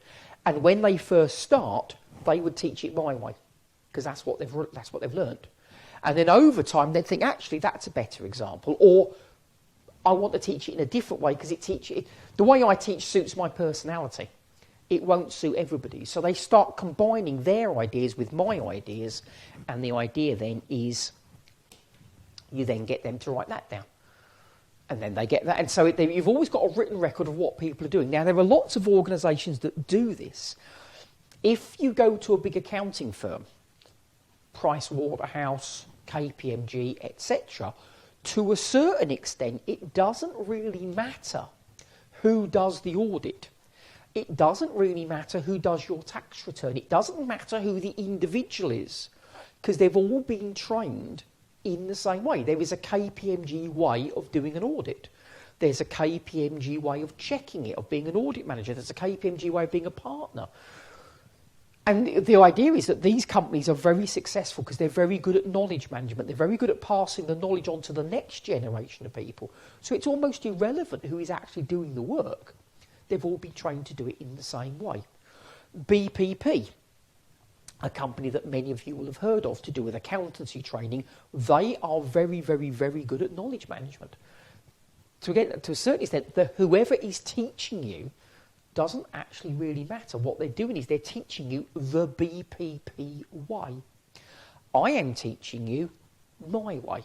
And when they first start, they would teach it my way, because that's what they've learned. And then over time, they'd think, actually, that's a better example. Or I want to teach it in a different way, because the way I teach suits my personality. It won't suit everybody. So they start combining their ideas with my ideas, and the idea then is you then get them to write that down. And then they get that. And so you've always got a written record of what people are doing. Now, there are lots of organisations that do this. If you go to a big accounting firm, Price Waterhouse, KPMG, etc., to a certain extent, it doesn't really matter who does the audit. It doesn't really matter who does your tax return. It doesn't matter who the individual is, because they've all been trained in the same way. There is a KPMG way of doing an audit. There's a KPMG way of checking it, of being an audit manager. There's a KPMG way of being a partner. And the idea is that these companies are very successful because they're very good at knowledge management. They're very good at passing the knowledge on to the next generation of people. So it's almost irrelevant who is actually doing the work. They've all been trained to do it in the same way. BPP, a company that many of you will have heard of to do with accountancy training, they are very, very, very good at knowledge management. To a certain extent, whoever is teaching you doesn't actually really matter. What they're doing is they're teaching you the BPP way. I am teaching you my way.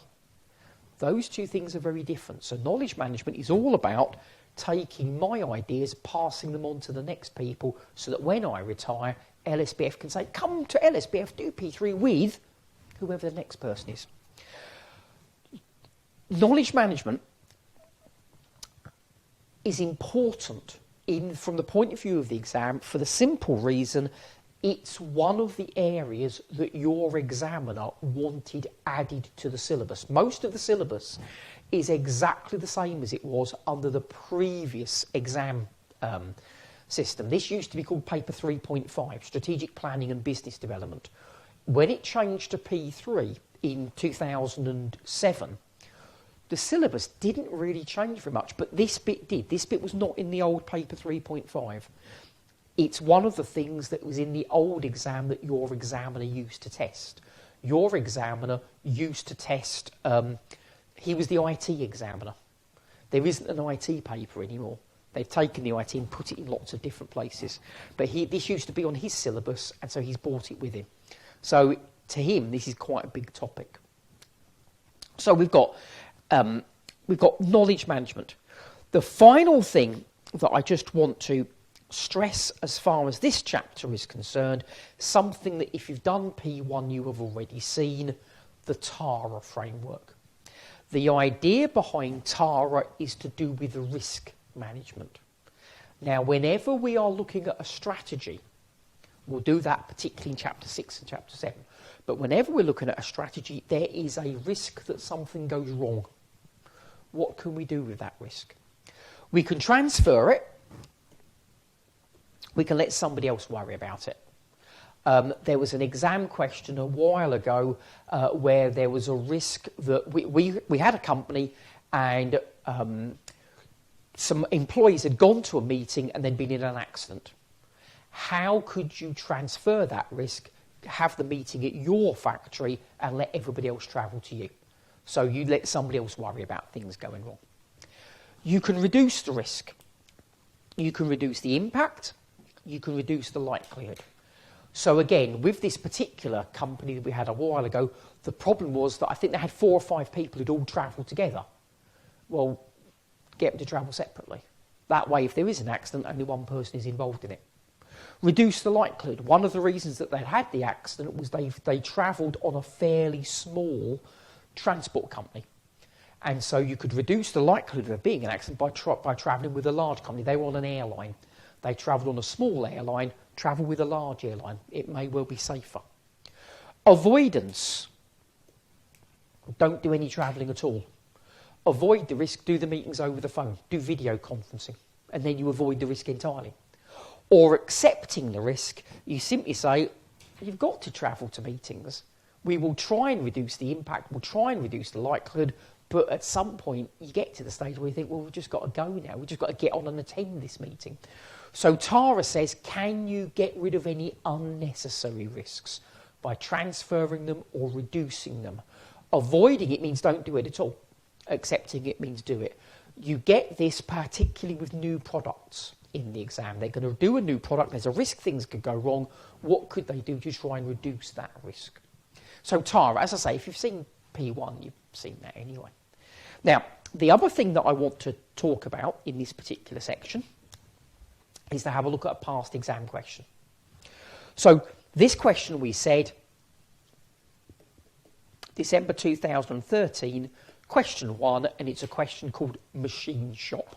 Those two things are very different. So knowledge management is all about taking my ideas, passing them on to the next people, so that when I retire, LSBF can say, come to LSBF, do P3 with whoever the next person is. Knowledge management is important from the point of view of the exam for the simple reason it's one of the areas that your examiner wanted added to the syllabus. Most of the syllabus is exactly the same as it was under the previous exam system. This used to be called Paper 3.5, Strategic Planning and Business Development. When it changed to P3 in 2007, the syllabus didn't really change very much, but this bit did. This bit was not in the old Paper 3.5. It's one of the things that was in the old exam that your examiner used to test. Your examiner used to test, he was the IT examiner. There isn't an IT paper anymore. They've taken the IT and put it in lots of different places. But this used to be on his syllabus, and so he's brought it with him. So to him, this is quite a big topic. So we've got knowledge management. The final thing that I just want to stress as far as this chapter is concerned, something that if you've done P1 you have already seen, the TARA framework. The idea behind TARA is to do with the risk management. Now, whenever we are looking at a strategy, we'll do that particularly in Chapter 6 and Chapter 7, but whenever we're looking at a strategy, there is a risk that something goes wrong. What can we do with that risk? We can transfer it. We can let somebody else worry about it. There was an exam question a while ago where there was a risk that we had a company and some employees had gone to a meeting and they'd been in an accident. How could you transfer that risk, have the meeting at your factory and let everybody else travel to you? So you let somebody else worry about things going wrong. You can reduce the risk. You can reduce the impact. You can reduce the likelihood. So again, with this particular company that we had a while ago, the problem was that I think they had 4 or 5 people who'd all travelled together. Well, get them to travel separately. That way, if there is an accident, only one person is involved in it. Reduce the likelihood. One of the reasons that they had the accident was they travelled on a fairly small transport company. And so you could reduce the likelihood of there being an accident by travelling with a large company. They were on an airline. They travelled on a small airline, travel with a large airline. It may well be safer. Avoidance. Don't do any travelling at all. Avoid the risk, do the meetings over the phone, do video conferencing, and then you avoid the risk entirely. Or accepting the risk, you simply say, you've got to travel to meetings. We will try and reduce the impact, we'll try and reduce the likelihood, but at some point you get to the stage where you think, well, we've just got to go now, we've just got to get on and attend this meeting. So TARA says, can you get rid of any unnecessary risks by transferring them or reducing them? Avoiding it means don't do it at all. Accepting it means do it. You get this particularly with new products in the exam. They're going to do a new product, there's a risk things could go wrong. What could they do to try and reduce that risk? So TARA, as I say, if you've seen P1, you've seen that anyway. Now, the other thing that I want to talk about in this particular section is to have a look at a past exam question. So this question we said, December 2013, question 1, and it's a question called machine shop.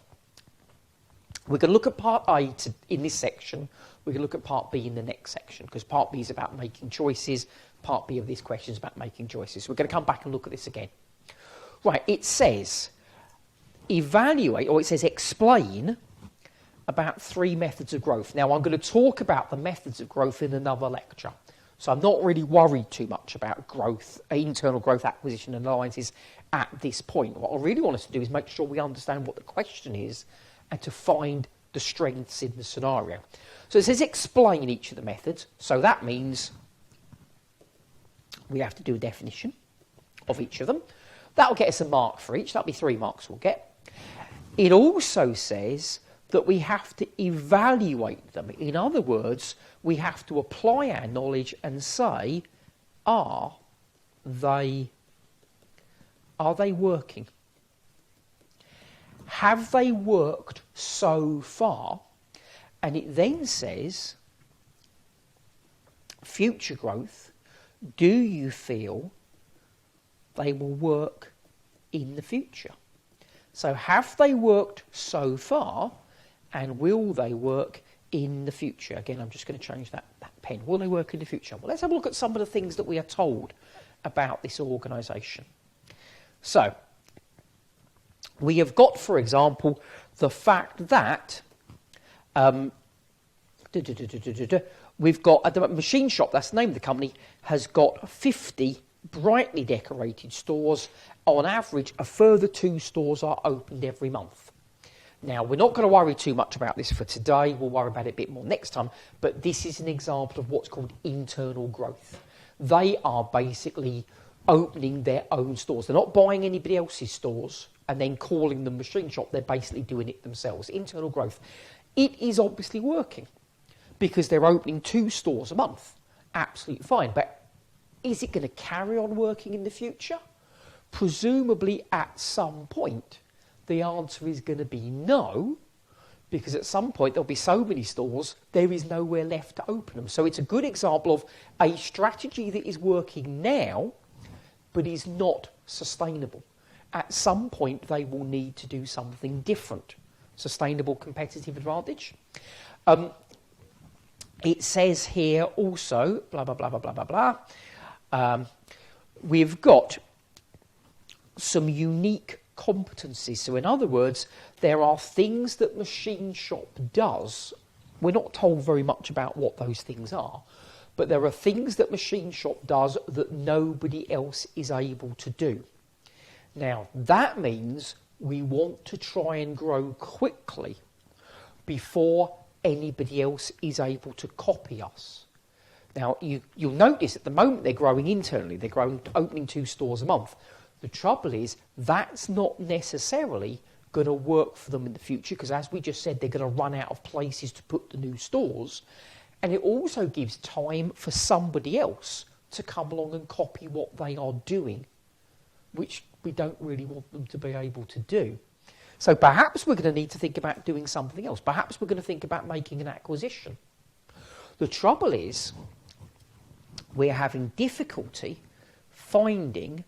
We're going to look at part A in this section. We're going to look at part B in the next section, because part B is about making choices. Part B of this question is about making choices. We're going to come back and look at this again. Right, it says evaluate, or it says explain about 3 methods of growth. Now, I'm going to talk about the methods of growth in another lecture. So I'm not really worried too much about growth, internal growth acquisition and alliances at this point. What I really want us to do is make sure we understand what the question is and to find the strengths in the scenario. So it says explain each of the methods. So that means we have to do a definition of each of them. That'll get us a mark for each. That'll be 3 marks we'll get. It also says that we have to evaluate them. In other words, we have to apply our knowledge and say, are they working? Have they worked so far? And it then says, future growth, do you feel they will work in the future? So have they worked so far, and will they work in the future? Again, I'm just going to change that pen. Will they work in the future? Well, let's have a look at some of the things that we are told about this organisation. So, we have got, for example, the fact that we've got, at the machine shop, that's the name of the company, has got 50 brightly decorated stores. On average, a further 2 stores are opened every month. Now, we're not going to worry too much about this for today. We'll worry about it a bit more next time. But this is an example of what's called internal growth. They are basically opening their own stores. They're not buying anybody else's stores and then calling them machine shop. They're basically doing it themselves. Internal growth. It is obviously working because they're opening 2 stores a month. Absolutely fine. But is it going to carry on working in the future? Presumably at some point. The answer is going to be no, because at some point there'll be so many stores, there is nowhere left to open them. So it's a good example of a strategy that is working now, but is not sustainable. At some point they will need to do something different. Sustainable competitive advantage. It says here also, blah, blah, blah, blah, blah, blah, blah. We've got some unique competencies. So in other words, there are things that Machine Shop does. We're not told very much about what those things are, but there are things that Machine Shop does that nobody else is able to do. Now, that means we want to try and grow quickly before anybody else is able to copy us. Now, you'll notice at the moment they're growing internally. They're growing, opening 2 stores a month. The trouble is, that's not necessarily going to work for them in the future, because as we just said, they're going to run out of places to put the new stores. And it also gives time for somebody else to come along and copy what they are doing, which we don't really want them to be able to do. So perhaps we're going to need to think about doing something else. Perhaps we're going to think about making an acquisition. The trouble is, we're having difficulty finding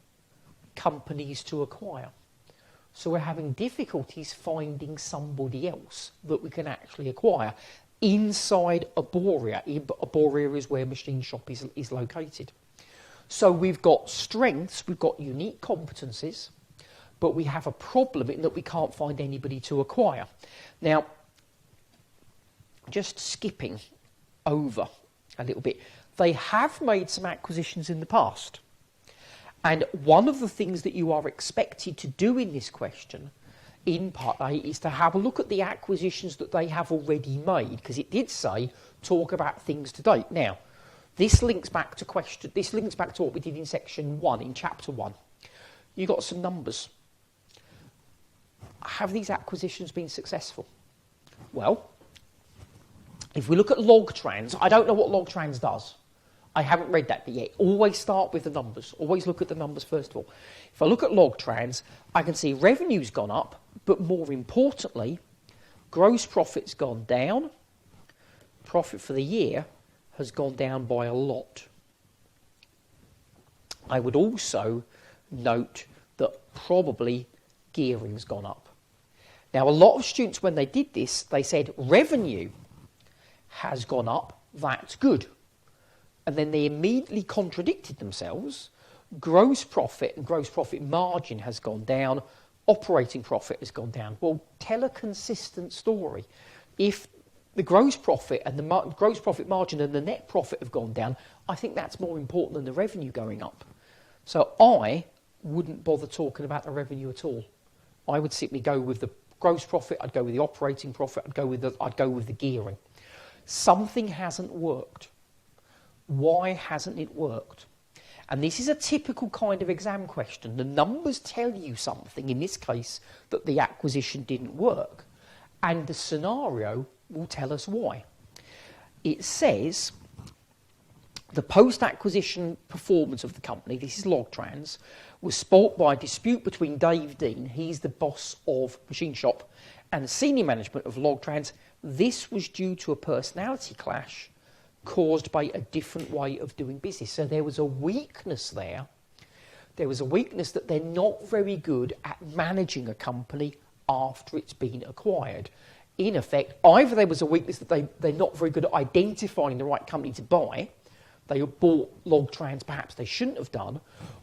companies to acquire. So we're having difficulties finding somebody else that we can actually acquire inside Arboria. Arboria is where Machine Shop is located. So we've got strengths, we've got unique competencies, but we have a problem in that we can't find anybody to acquire. Now, just skipping over a little bit, they have made some acquisitions in the past. And one of the things that you are expected to do in this question, in Part A, is to have a look at the acquisitions that they have already made, because it did say, talk about things to date. Now, this links back to what we did in Section 1, in Chapter 1. You got some numbers. Have these acquisitions been successful? Well, if we look at LogTrans, I don't know what LogTrans does. I haven't read that bit yet. Always start with the numbers. Always look at the numbers first of all. If I look at LogTrans, I can see revenue's gone up, but more importantly, gross profit's gone down. Profit for the year has gone down by a lot. I would also note that probably gearing's gone up. Now, a lot of students, when they did this, they said revenue has gone up, that's good. And then they immediately contradicted themselves. Gross profit and gross profit margin has gone down, operating profit has gone down. Well, tell a consistent story. If the gross profit and the gross profit margin and the net profit have gone down, I think that's more important than the revenue going up. So I wouldn't bother talking about the revenue at all. I would simply go with the gross profit, I'd go with the operating profit, I'd go with the gearing. Something hasn't worked. Why hasn't it worked? And this is a typical kind of exam question. The numbers tell you something, in this case, that the acquisition didn't work, and the scenario will tell us why. It says the post-acquisition performance of the company, this is Logtrans, was spoilt by a dispute between Dave Dean, he's the boss of Machine Shop, and the senior management of Logtrans. This was due to a personality clash caused by a different way of doing business. So there was a weakness there. There was a weakness that they're not very good at managing a company after it's been acquired. In effect, either there was a weakness that they're not very good at identifying the right company to buy, they bought Logtrans perhaps they shouldn't have done,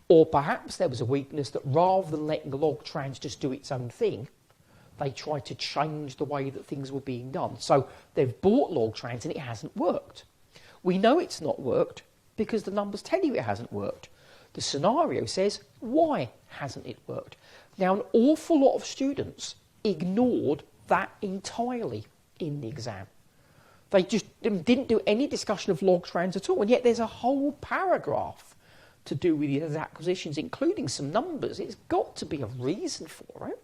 or perhaps there was a weakness that rather than letting Logtrans just do its own thing, they tried to change the way that things were being done. So they've bought Logtrans and it hasn't worked. We know it's not worked because the numbers tell you it hasn't worked. The scenario says, why hasn't it worked? Now, an awful lot of students ignored that entirely in the exam. They just didn't do any discussion of Logtrans at all, and yet there's a whole paragraph to do with these acquisitions, including some numbers. It's got to be a reason for it.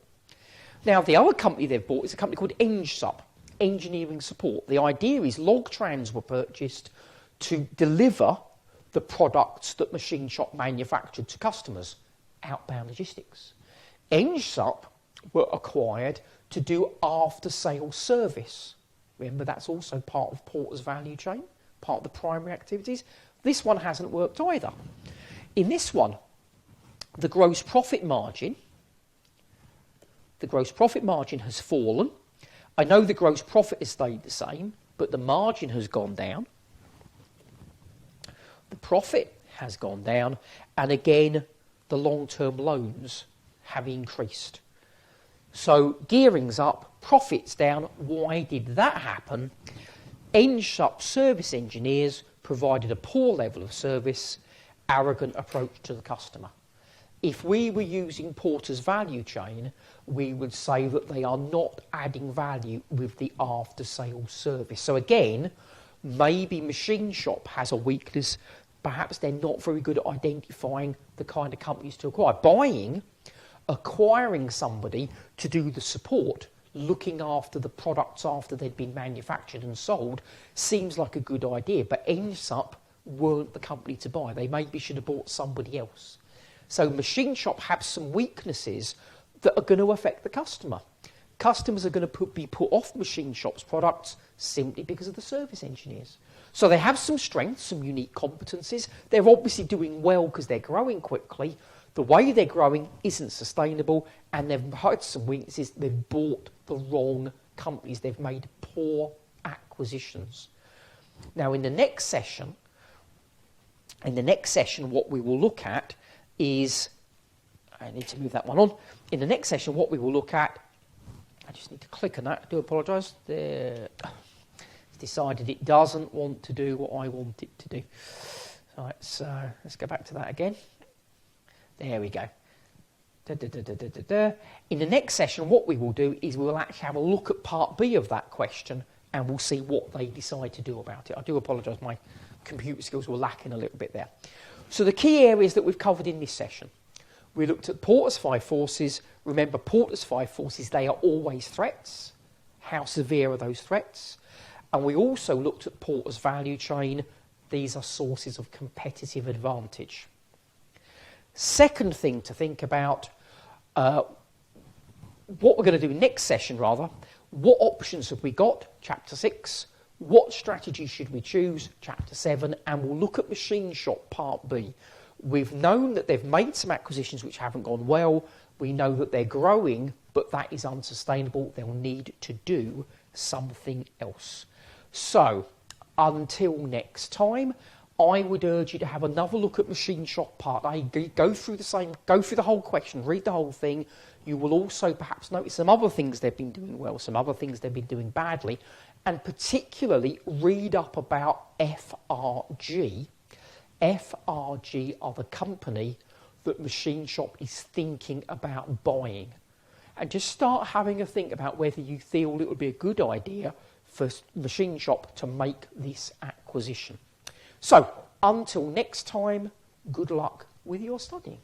Now, the other company they've bought is a company called EngSup, Engineering Support. The idea is Logtrans were purchased to deliver the products that Machine Shop manufactured to customers, outbound logistics. EngSup were acquired to do after-sales service. Remember, that's also part of Porter's value chain, part of the primary activities. This one hasn't worked either. In this one, the gross profit margin has fallen. I know the gross profit has stayed the same, but the margin has gone down. The profit has gone down, and again, the long-term loans have increased. So gearing's up, profit's down. Why did that happen? EngSup service engineers provided a poor level of service, arrogant approach to the customer. If we were using Porter's value chain, we would say that they are not adding value with the after-sales service. So again, maybe Machine Shop has a weakness. Perhaps they're not very good at identifying the kind of companies to acquire. Acquiring somebody to do the support, looking after the products after they'd been manufactured and sold, seems like a good idea. But EngSup weren't the company to buy. They maybe should have bought somebody else. So Machine Shop have some weaknesses that are going to affect the customer. Customers are going to be put off Machine Shop's products simply because of the service engineers. So they have some strengths, some unique competencies. They're obviously doing well because they're growing quickly. The way they're growing isn't sustainable, and they've had some weaknesses. They've bought the wrong companies. They've made poor acquisitions. Now, in the next session, what we will look at is, I need to move that one on. In the next session, what we will look at, I just need to click on that. I do apologise. There, it's decided it doesn't want to do what I want it to do. So let's go back to that again. There we go. In the next session, what we will do is we'll actually have a look at part B of that question, and we'll see what they decide to do about it. I do apologise, my computer skills were lacking a little bit there. So the key areas that we've covered in this session. We looked at Porter's 5 forces. Remember, Porter's 5 forces, they are always threats. How severe are those threats? And we also looked at Porter's value chain. These are sources of competitive advantage. Second thing to think about, what we're going to do next session rather, what options have we got? Chapter 6. What strategy should we choose? Chapter 7. And we'll look at Machine Shop Part B. We've known that they've made some acquisitions which haven't gone well. We know that they're growing, but that is unsustainable. They'll need to do something else. So, until next time, I would urge you to have another look at Machine Shop Part A. Go through the whole question, read the whole thing. You will also perhaps notice some other things they've been doing well, some other things they've been doing badly, and particularly read up about FRG. FRG are the company that Machine Shop is thinking about buying. And just start having a think about whether you feel it would be a good idea for Machine Shop to make this acquisition. So, until next time, good luck with your studying.